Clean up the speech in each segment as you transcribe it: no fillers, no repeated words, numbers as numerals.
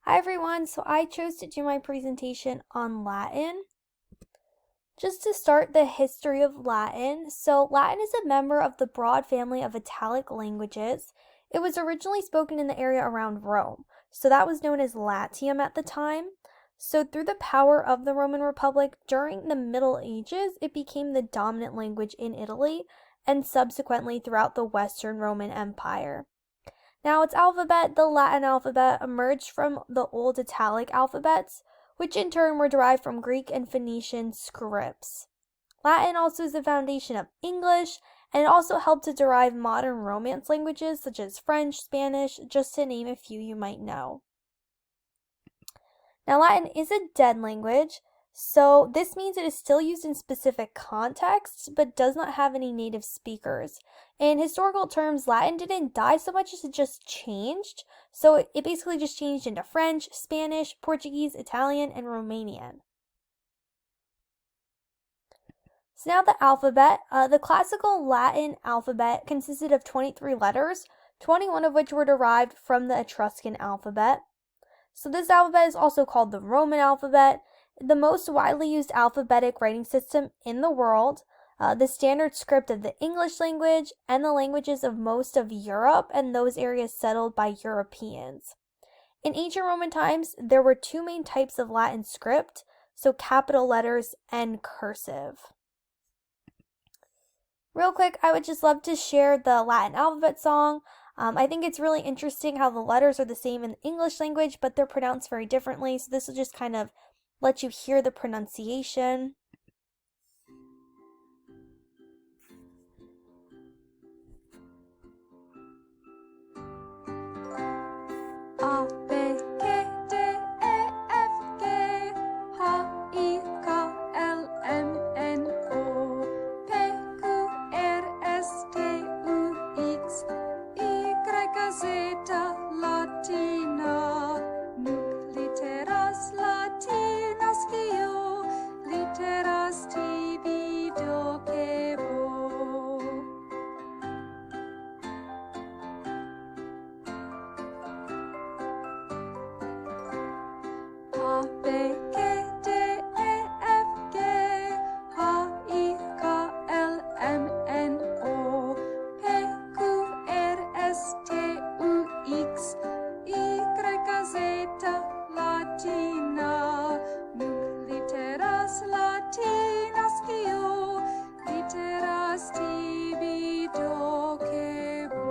Hi everyone, so I chose to do my presentation on Latin. Just to start the history of Latin, so Latin is a member of the broad family of Italic languages. It was originally spoken in the area around Rome, so that was known as Latium at the time. So through the power of the Roman Republic during the Middle Ages, it became the dominant language in Italy and subsequently throughout the Western Roman Empire. Now, its alphabet, the Latin alphabet, emerged from the Old Italic alphabets, which in turn were derived from Greek and Phoenician scripts. Latin also is the foundation of English, and it also helped to derive modern Romance languages such as French, Spanish, just to name a few you might know. Now, Latin is a dead language, so this means it is still used in specific contexts, but does not have any native speakers. In historical terms, Latin didn't die so much as it just changed. So it basically just changed into French, Spanish, Portuguese, Italian, and Romanian. So now the alphabet. The classical Latin alphabet consisted of 23 letters, 21 of which were derived from the Etruscan alphabet. So this alphabet is also called the Roman alphabet, the most widely used alphabetic writing system in the world, the standard script of the English language, and the languages of most of Europe and those areas settled by Europeans. In ancient Roman times, there were two main types of Latin script, so capital letters and cursive. Real quick, I would just love to share the Latin alphabet song. I think it's really interesting how the letters are the same in the English language, but they're pronounced very differently. So this will just kind of let you hear the pronunciation. A, B, G, D, E, F, G, H, I, K, L, M, N, O, P, Q, R, S, T, U, X, Y, Z, Latina, nunc litteras latinas quio, litteras tibi docebo. A, B, G, D, E, F, G, H, I, K, L, M, N, O, P, Q, R, S, T, U, X, Y, Z, Latina, nunc litteras latinas quio, litteras tibi docebo.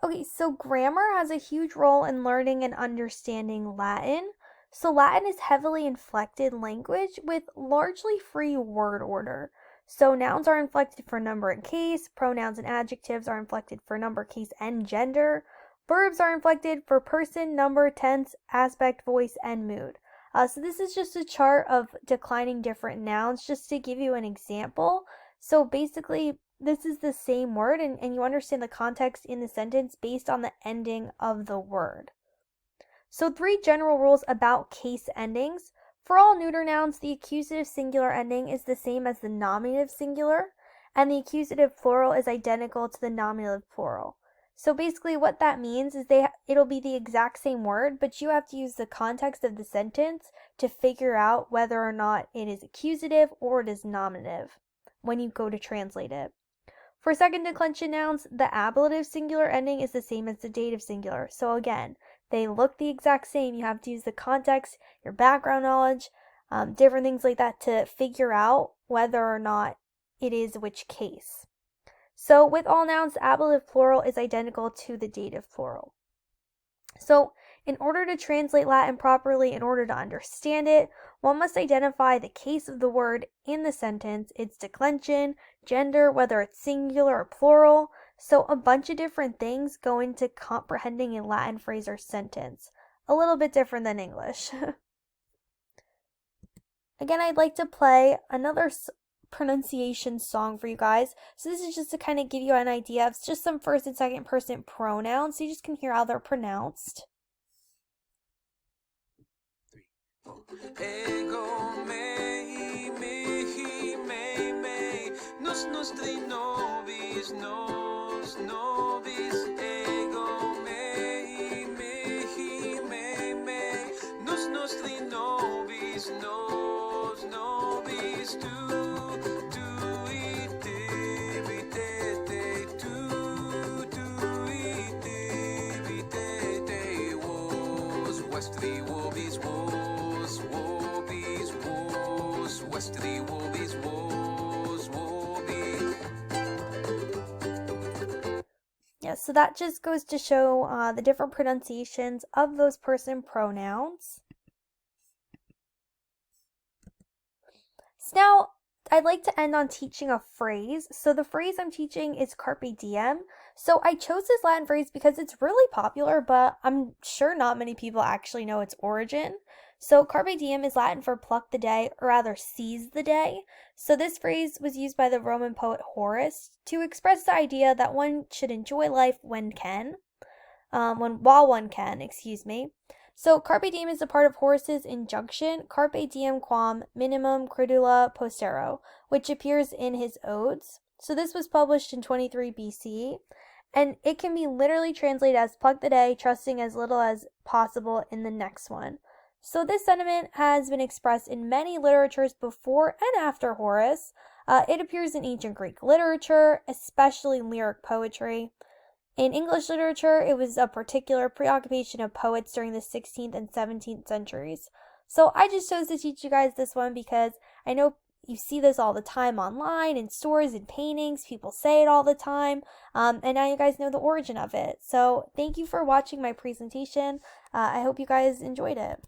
Okay, so grammar has a huge role in learning and understanding Latin. So Latin is heavily inflected language with largely free word order. So nouns are inflected for number and case, pronouns and adjectives are inflected for number, case, and gender. Verbs are inflected for person, number, tense, aspect, voice, and mood. So this is just a chart of declining different nouns just to give you an example. So basically, this is the same word and you understand the context in the sentence based on the ending of the word. So 3 general rules about case endings. For all neuter nouns, the accusative singular ending is the same as the nominative singular, and the accusative plural is identical to the nominative plural. So basically what that means is it'll be the exact same word, but you have to use the context of the sentence to figure out whether or not it is accusative or it is nominative when you go to translate it. For second declension nouns, the ablative singular ending is the same as the dative singular. So again, they look the exact same. You have to use the context, your background knowledge, different things like that to figure out whether or not it is which case. So with all nouns, the ablative plural is identical to the dative plural. So in order to translate Latin properly, in order to understand it, one must identify the case of the word in the sentence, its declension, gender, whether it's singular or plural. So a bunch of different things go into comprehending a Latin phrase or sentence. A little bit different than English. Again, I'd like to play another pronunciation song for you guys. So this is just to kind of give you an idea of just some first and second person pronouns so you just can hear how they're pronounced. Ego me, me, me, me. nostri nobis, nos nobis, ego mei, mei, mei, mei, nos nostri nobis, nos nobis, tu i te, vi te, tu i te, vi te, was, westri wobis, was, wobis, was, westri wobis, was, wobis. Yeah, so that just goes to show the different pronunciations of those person pronouns. So now I'd like to end on teaching a phrase. So the phrase I'm teaching is carpe diem. So I chose this Latin phrase because it's really popular, but I'm sure not many people actually know its origin. So carpe diem is Latin for pluck the day, or rather seize the day. So this phrase was used by the Roman poet Horace to express the idea that one should enjoy life while one can, excuse me. So carpe diem is a part of Horace's injunction, carpe diem quam minimum credula postero, which appears in his Odes. So this was published in 23 BC, and it can be literally translated as pluck the day, trusting as little as possible in the next one. So this sentiment has been expressed in many literatures before and after Horace. It appears in ancient Greek literature, especially lyric poetry. In English literature, it was a particular preoccupation of poets during the 16th and 17th centuries. So I just chose to teach you guys this one because I know you see this all the time online, in stores, in paintings. People say it all the time, and now you guys know the origin of it. So thank you for watching my presentation. I hope you guys enjoyed it.